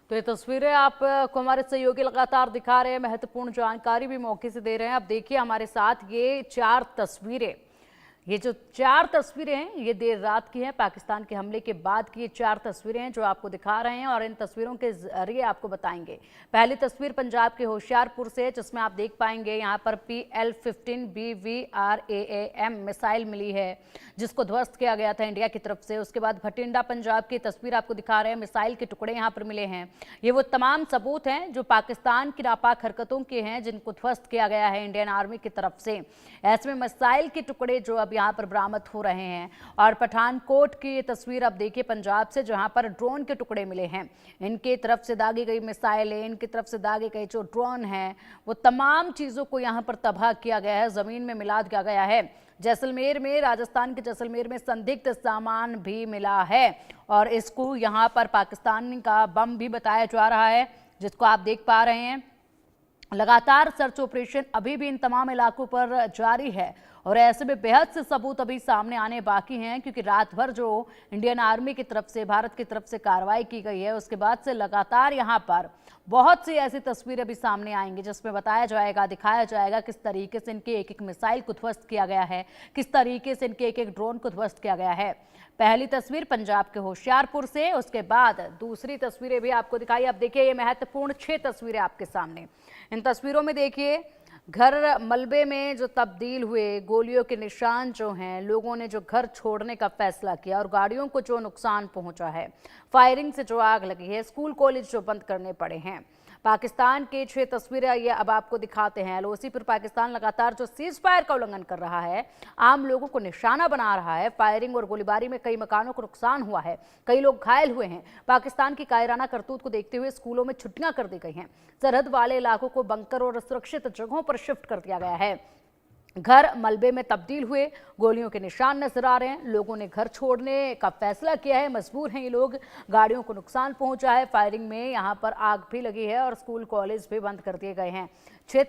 तो ये तस्वीरें आपको हमारे सहयोगी लगातार दिखा रहे हैं, महत्वपूर्ण जानकारी भी मौके से दे रहे हैं। अब देखिए हमारे साथ ये जो चार तस्वीरें हैं ये देर रात की हैं, पाकिस्तान के हमले के बाद की ये चार तस्वीरें हैं जो आपको दिखा रहे हैं और इन तस्वीरों के जरिए आपको बताएंगे। पहली तस्वीर पंजाब के होशियारपुर से, जिसमें आप देख पाएंगे यहाँ पर PL-15 BVRAAM मिसाइल मिली है जिसको ध्वस्त किया गया था इंडिया की तरफ से। उसके बाद भटिंडा पंजाब की तस्वीर आपको दिखा रहे हैं, मिसाइल के टुकड़े यहाँ पर मिले हैं। ये वो तमाम सबूत हैं जो पाकिस्तान की नापाक हरकतों के हैं जिनको ध्वस्त किया गया है इंडियन आर्मी की तरफ से। ऐसे में मिसाइल के टुकड़े जो अब यहाँ पर बरामद हो रहे हैं। और पठानकोट की ये तस्वीर अब देखिए पंजाब से, जहां पर ड्रोन के टुकड़े मिले हैं। इनकी तरफ से दागी गई मिसाइलें, इनकी तरफ से दागे गए जो ड्रोन हैं, वो तमाम चीजों को यहाँ पर तबाह किया गया है, जमीन में मिला दिया गया है। जैसलमेर में, राजस्थान के जैसलमेर में संदिग्ध सामान भी मिला है और इसको यहाँ पर पाकिस्तान का बम भी बताया जा रहा है, जिसको आप देख पा रहे हैं। लगातार सर्च ऑपरेशन अभी भी इन तमाम इलाकों पर जारी है और ऐसे में बेहद से सबूत अभी सामने आने बाकी हैं, क्योंकि रात भर जो इंडियन आर्मी की तरफ से, भारत की तरफ से कार्रवाई की गई है, उसके बाद से लगातार यहाँ पर बहुत सी ऐसी तस्वीरें भी सामने आएंगी जिसमें बताया जाएगा, दिखाया जाएगा किस तरीके से इनके एक एक मिसाइल को ध्वस्त किया गया है, किस तरीके से इनके एक एक ड्रोन को ध्वस्त किया गया है। पहली तस्वीर पंजाब के होशियारपुर से, उसके बाद दूसरी तस्वीरें भी आपको दिखाई। अब देखिए ये महत्वपूर्ण 6 तस्वीरें आपके सामने। इन तस्वीरों में देखिए घर मलबे में जो तब्दील हुए, गोलियों के निशान जो हैं, लोगों ने जो घर छोड़ने का फैसला किया और गाड़ियों को जो नुकसान पहुंचा है, फायरिंग से जो आग लगी है, स्कूल कॉलेज जो बंद करने पड़े हैं। पाकिस्तान के 6 तस्वीरें ये अब आपको दिखाते हैं। LOC पर पाकिस्तान लगातार जो सीज फायर का उल्लंघन कर रहा है, आम लोगों को निशाना बना रहा है। फायरिंग और गोलीबारी में कई मकानों को नुकसान हुआ है, कई लोग घायल हुए हैं। पाकिस्तान की कायराना करतूत को देखते हुए स्कूलों में छुट्टियां कर दी गई हैं। सरहद वाले इलाकों को बंकर और सुरक्षित जगहों पर शिफ्ट कर दिया गया है। घर मलबे में तब्दील हुए, गोलियों के निशान नजर आ रहे हैं। लोगों ने घर छोड़ने का फैसला किया है, मजबूर हैं ये लोग। गाड़ियों को नुकसान पहुंचा है, फायरिंग में यहाँ पर आग भी लगी है और स्कूल कॉलेज भी बंद कर दिए गए हैं। 6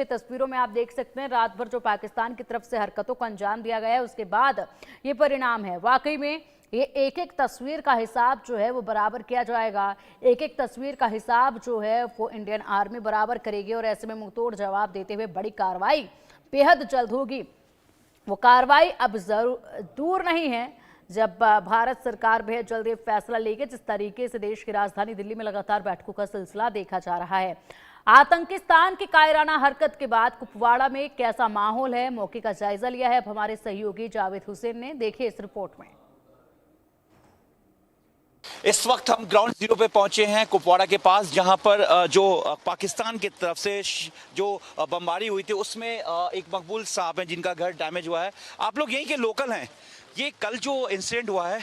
तस्वीरों में आप देख सकते हैं रात भर जो पाकिस्तान की तरफ से हरकतों को अंजाम दिया गया है, उसके बाद ये परिणाम है। वाकई में ये एक एक तस्वीर का हिसाब जो है वो बराबर किया जाएगा, एक एक तस्वीर का हिसाब जो है वो इंडियन आर्मी बराबर करेगी और ऐसे में मुंहतोड़ जवाब देते हुए बड़ी कार्रवाई बेहद जल्द होगी। वो कार्रवाई अब दूर नहीं है जब भारत सरकार बेहद जल्द ये फैसला लेगी। जिस तरीके से देश की राजधानी दिल्ली में लगातार बैठकों का सिलसिला देखा जा रहा है। आतंकिस्तान की कायराना हरकत के बाद कुपवाड़ा में कैसा माहौल है, मौके का जायजा लिया है अब हमारे सहयोगी जावेद हुसैन ने। देखिए इस रिपोर्ट में। इस वक्त हम ग्राउंड जीरो पे पहुंचे हैं कुपवाड़ा के पास, जहां पर जो पाकिस्तान की तरफ से जो बमबारी हुई थी उसमें एक मकबूल साहब हैं जिनका घर डैमेज हुआ है। आप लोग यहीं के लोकल हैं। ये कल जो इंसिडेंट हुआ है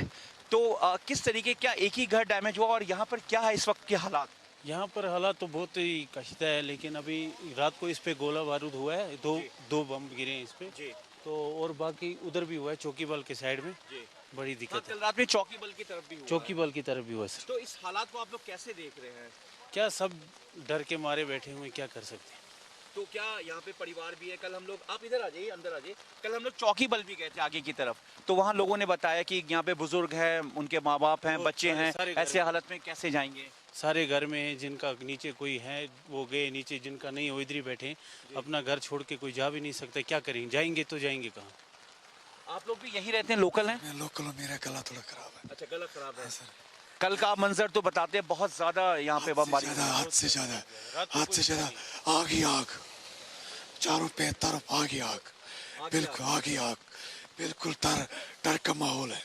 तो किस तरीके, क्या एक ही घर डैमेज हुआ और यहाँ पर क्या है इस वक्त के हालात? यहाँ पर हालात तो बहुत ही कशीदा है, लेकिन अभी रात को इस पे गोला बारूद हुआ है, दो बम गिरे हैं इस पे जी। तो और बाकी उधर भी हुआ है चौकी बल के साइड में जी। बड़ी दिक्कत कल रात में चौकी बल की तरफ भी हुआ, चौकी बल की तरफ भी हुआ सर। तो इस हालात को आप लोग कैसे देख रहे हैं? क्या सब डर के मारे बैठे हुए, क्या कर सकते हैं। तो क्या यहाँ पे परिवार भी है? कल हम लोग, आप इधर आ जाइए, अंदर आ जाइए। कल हम लोग चौकी बल भी गए थे आगे की तरफ, तो वहाँ लोगों ने बताया कि यहाँ पे बुजुर्ग हैं, उनके माँ बाप हैं, बच्चे हैं, ऐसे हालत में कैसे जाएंगे? सारे घर में हैं, जिनका नीचे कोई है वो गए नीचे, जिनका नहीं वो इधर ही बैठे। अपना घर छोड़ के कोई जा भी नहीं सकता, क्या करेंगे, जाएंगे तो जाएंगे कहाँ? आप लोग भी यहीं रहते हैं, लोकल हैं? मैं लोकल हूँ, मेरा गला थोड़ा खराब है। अच्छा, गला खराब है सर। कल का मंजर तो बताते हैं, बहुत ज्यादा यहाँ पे बमबारी, हद से ज्यादा आग ही आग, चारों पे तरफ आग ही आग, बिल्कुल आग ही आग, बिल्कुल डर का माहौल है,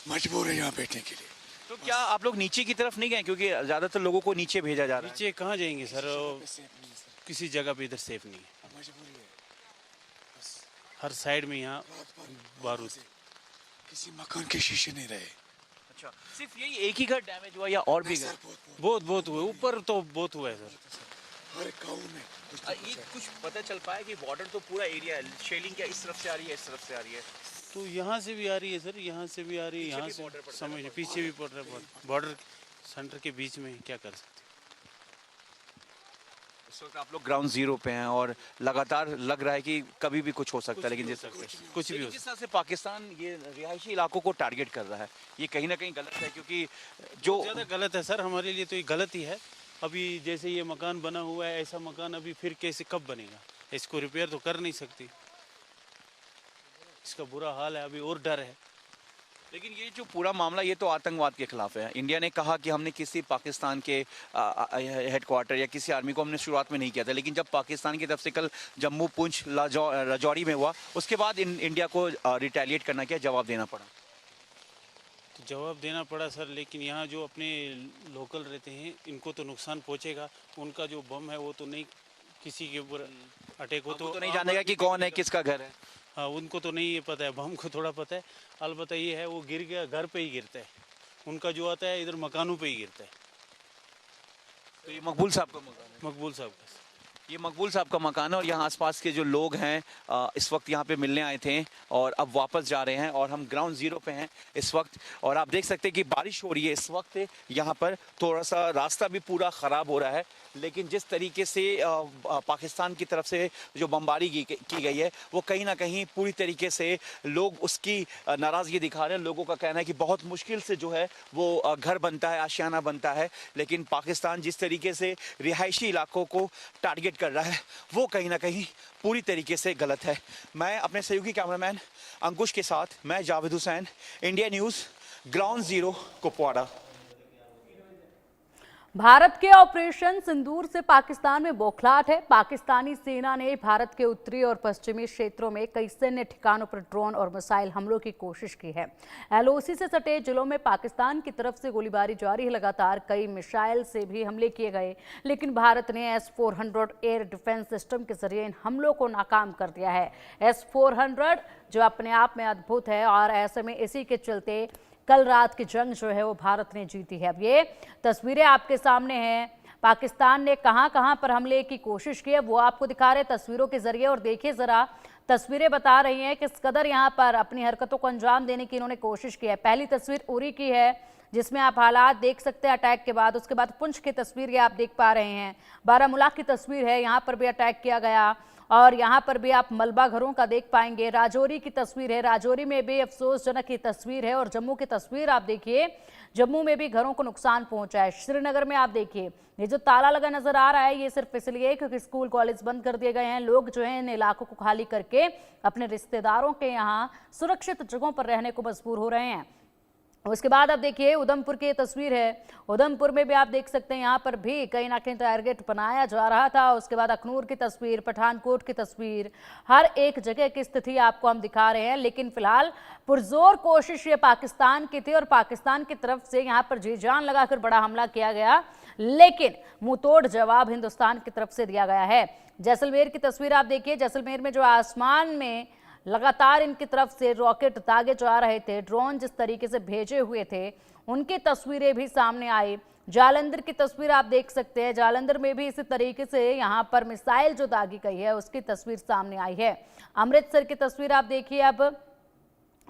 मजबूर है यहाँ बैठने के लिए। तो क्या आप लोग नीचे की तरफ नहीं गए, क्योंकि ज्यादातर लोगों को नीचे भेजा जा रहा है? नीचे कहाँ जाएंगे सर, किसी जगह पे इधर सेफ नहीं है, हर साइड में यहाँ बारूद, किसी मकान के शीशे नहीं रहे। अच्छा, सिर्फ यही एक ही घर डैमेज हुआ या और भी घर? बहुत हुए, ऊपर तो बहुत हुआ है सर, हर गांव में। ये कुछ पता चल पाया कि बॉर्डर तो पूरा एरिया है, शेलिंग क्या इस तरफ से आ रही है, इस तरफ से आ रही है? तो यहाँ से भी आ रही है सर, यहाँ से भी आ रही है, यहाँ से समझ पीछे भी पड़ रहा है, बॉर्डर सेंटर के बीच में, क्या कर सकते। इस वक्त आप लोग ग्राउंड जीरो पे हैं और लगातार लग रहा है कि कभी भी कुछ हो सकता है, लेकिन जैसे कुछ भी हो जिस तरह से पाकिस्तान ये रिहायशी इलाकों को टारगेट कर रहा है, ये कहीं ना कहीं गलत है, क्योंकि जो ज़्यादा गलत है सर, हमारे लिए तो ये गलत ही है। अभी जैसे ये मकान बना हुआ है, ऐसा मकान अभी फिर कैसे कब बनेगा? इसको रिपेयर तो कर नहीं सकती, इसका बुरा हाल है, अभी और डर है। लेकिन ये जो पूरा मामला ये तो आतंकवाद के खिलाफ है। इंडिया ने कहा कि हमने किसी पाकिस्तान के हेडक्वार्टर या किसी आर्मी को हमने शुरुआत में नहीं किया था, लेकिन जब पाकिस्तान की तरफ से कल जम्मू, पुंछ, राजौरी में हुआ, उसके बाद इंडिया को रिटेलिएट करना, क्या जवाब देना पड़ा? तो जवाब देना पड़ा सर, लेकिन यहाँ जो अपने लोकल रहते हैं इनको तो नुकसान पहुँचेगा। उनका जो बम है वो तो नहीं किसी के ऊपर अटैक हो तो नहीं जानेगा कि कौन है, किसका घर है। हाँ, उनको तो नहीं ये पता है, बम को थोड़ा पता है। अलबत्ता ये है वो गिर गया घर पे ही गिरता है, उनका जो आता है इधर मकानों पे ही गिरता है। तो ये मकबूल साहब का मकान है? मकबूल साहब का। ये मकबूल साहब का मकान है और यहाँ आसपास के जो लोग हैं इस वक्त यहाँ पे मिलने आए थे और अब वापस जा रहे हैं और हम ग्राउंड जीरो पे हैं इस वक्त। और आप देख सकते हैं कि बारिश हो रही है इस वक्त, यहाँ पर थोड़ा सा रास्ता भी पूरा ख़राब हो रहा है, लेकिन जिस तरीके से पाकिस्तान की तरफ से जो बमबारी की गई है वो कहीं ना कहीं पूरी तरीके से लोग उसकी नाराज़गी दिखा रहे हैं। लोगों का कहना है कि बहुत मुश्किल से जो है वो घर बनता है, आशियाना बनता है, लेकिन पाकिस्तान जिस तरीके से रिहायशी इलाकों को टारगेट कर रहा है वो कहीं ना कहीं पूरी तरीके से गलत है। मैं अपने सहयोगी कैमरामैन अंकुश के साथ, मैं Javed Hussain, India news, ground zero, Kupwara. Bharat के ऑपरेशन सिंदूर से पाकिस्तान में बौखलाहट है। पाकिस्तानी सेना ने भारत के उत्तरी और पश्चिमी क्षेत्रों में कई सैन्य ठिकानों पर ड्रोन और मिसाइल हमलों की कोशिश की है। एलओसी से सटे जिलों में पाकिस्तान की तरफ से गोलीबारी जारी है। लगातार कई मिसाइल से भी हमले किए गए, लेकिन भारत ने S-400 एयर डिफेंस सिस्टम के जरिए इन हमलों को नाकाम कर दिया है। S-400 जो अपने आप में अद्भुत है और ऐसे में इसी के चलते कल रात की जंग जो है वो भारत ने जीती है। अब ये तस्वीरें आपके सामने हैं, पाकिस्तान ने कहां पर हमले की कोशिश की है वो आपको दिखा रहे तस्वीरों के जरिए। और देखिए जरा, तस्वीरें बता रही हैं किस कदर यहां पर अपनी हरकतों को अंजाम देने की इन्होंने कोशिश की है। पहली तस्वीर उरी की है जिसमें आप हालात देख सकते हैं अटैक के बाद। उसके बाद पुंछ की तस्वीर ये आप देख पा रहे हैं। बारामूला की तस्वीर है, यहाँ पर भी अटैक किया गया और यहाँ पर भी आप मलबा घरों का देख पाएंगे। राजौरी की तस्वीर है, राजौरी में भी अफसोसजनक की तस्वीर है। और जम्मू की तस्वीर आप देखिए, जम्मू में भी घरों को नुकसान पहुंचा है। श्रीनगर में आप देखिए, ये जो ताला लगा नजर आ रहा है ये सिर्फ इसलिए क्योंकि स्कूल कॉलेज बंद कर दिए गए हैं। लोग जो है इन इलाकों को खाली करके अपने रिश्तेदारों के यहाँ सुरक्षित जगहों पर रहने को मजबूर हो रहे हैं। उसके बाद आप देखिए उधमपुर की तस्वीर है, उधमपुर में भी आप देख सकते हैं यहाँ पर भी कहीं ना कहीं टारगेट बनाया जा रहा था। उसके बाद अखनूर की तस्वीर, पठानकोट की तस्वीर, हर एक जगह की स्थिति आपको हम दिखा रहे हैं। लेकिन फिलहाल पुरजोर कोशिश ये पाकिस्तान की थी और पाकिस्तान की तरफ से यहाँ पर जी जान लगाकर बड़ा हमला किया गया, लेकिन मुंहतोड़ जवाब हिंदुस्तान की तरफ से दिया गया है। जैसलमेर की तस्वीर आप देखिए, जैसलमेर में जो आसमान में लगातार इनकी तरफ से रॉकेट दागे जा रहे थे, ड्रोन जिस तरीके से भेजे हुए थे उनकी तस्वीरें भी सामने आई। जालंधर की तस्वीर आप देख सकते हैं, जालंधर में भी इसी तरीके से यहाँ पर मिसाइल जो दागी गई है उसकी तस्वीर सामने आई है। अमृतसर की तस्वीर आप देखिए, अब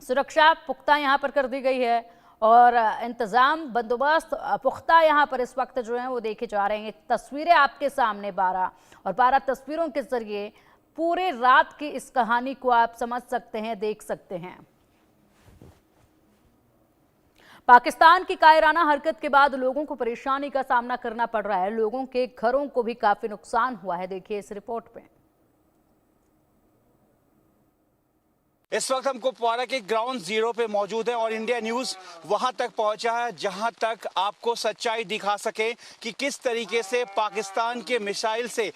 सुरक्षा पुख्ता यहाँ पर कर दी गई है और इंतजाम बंदोबस्त पुख्ता यहाँ पर इस वक्त जो है वो देखे जा रहे हैं। तस्वीरें आपके सामने 12 तस्वीरों के जरिए पूरे रात की इस कहानी को आप समझ सकते हैं, देख सकते हैं। पाकिस्तान की कायराना हरकत के बाद लोगों को परेशानी का सामना करना पड़ रहा है। लोगों के घरों को भी काफी नुकसान हुआ है, देखिए इस रिपोर्ट में। इस वक्त हम कुपवाड़ा के ग्राउंड जीरो पे मौजूद है और इंडिया न्यूज़ वहां तक पहुंचा है जहां तक आपको सच्चाई दिखा सके कि किस तरीके से पाकिस्तान के मिसाइल से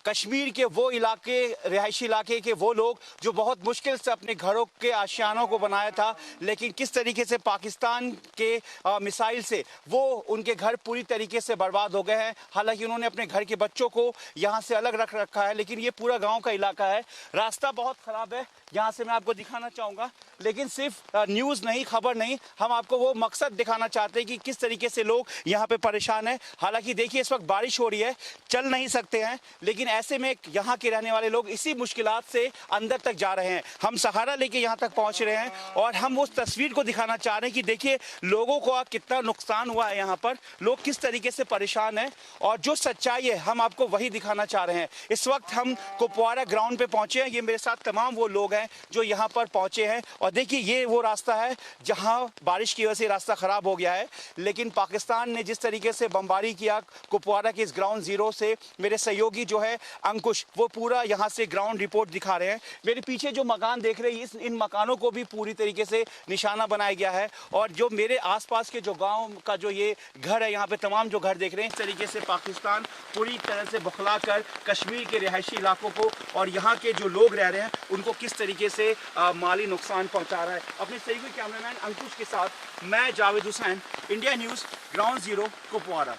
कश्मीर के वो इलाके, रिहायशी इलाके के वो लोग जो बहुत मुश्किल से अपने घरों के आशियानों को बनाया था, लेकिन किस तरीके से पाकिस्तान के मिसाइल से वो उनके घर पूरी तरीके से बर्बाद हो गए हैं। हालांकि उन्होंने अपने घर के बच्चों को यहाँ से अलग रख रखा है, लेकिन ये पूरा गांव का इलाका है। रास्ता बहुत ख़राब है, यहाँ से मैं आपको दिखाना चाहूँगा, लेकिन सिर्फ न्यूज़ नहीं, खबर नहीं, हम आपको वो मकसद दिखाना चाहते हैं कि किस तरीके से लोग यहाँ पे परेशान हैं। हालांकि देखिए इस वक्त बारिश हो रही है, चल नहीं सकते हैं, लेकिन लेकिन ऐसे में यहाँ के रहने वाले लोग इसी मुश्किलात से अंदर तक जा रहे हैं। हम सहारा लेके यहाँ तक पहुँच रहे हैं और हम उस तस्वीर को दिखाना चाह रहे हैं कि देखिए लोगों को कितना नुकसान हुआ है, यहाँ पर लोग किस तरीके से परेशान हैं और जो सच्चाई है हम आपको वही दिखाना चाह रहे हैं। इस वक्त हम कुपवाड़ा ग्राउंड पे पहुंचे हैं। ये मेरे साथ तमाम वो लोग हैं जो यहाँ पर पहुंचे हैं और देखिए ये वो रास्ता है जहाँ बारिश की वजह से रास्ता खराब हो गया है, लेकिन पाकिस्तान ने जिस तरीके से बमबारी किया कुपवाड़ा के इस ग्राउंड जीरो से, मेरे सहयोगी जो है अंकुश वो पूरा यहाँ से ग्राउंड रिपोर्ट दिखा रहे हैं। मेरे पीछे जो मकान देख रहे हैं इन मकानों को भी पूरी तरीके से निशाना बनाया गया है और जो मेरे आसपास के जो गांव का जो ये घर है, यहाँ पे तमाम जो घर देख रहे हैं, इस तरीके से पाकिस्तान पूरी तरह से बौखला कर कश्मीर के रिहायशी इलाकों को और यहाँ के जो लोग रह रहे हैं उनको किस तरीके से माली नुकसान पहुँचा रहा है। अपने सहयोगी कैमरामैन अंकुश के साथ मैं Javed Hussain, India news, ground zero, Kupwara.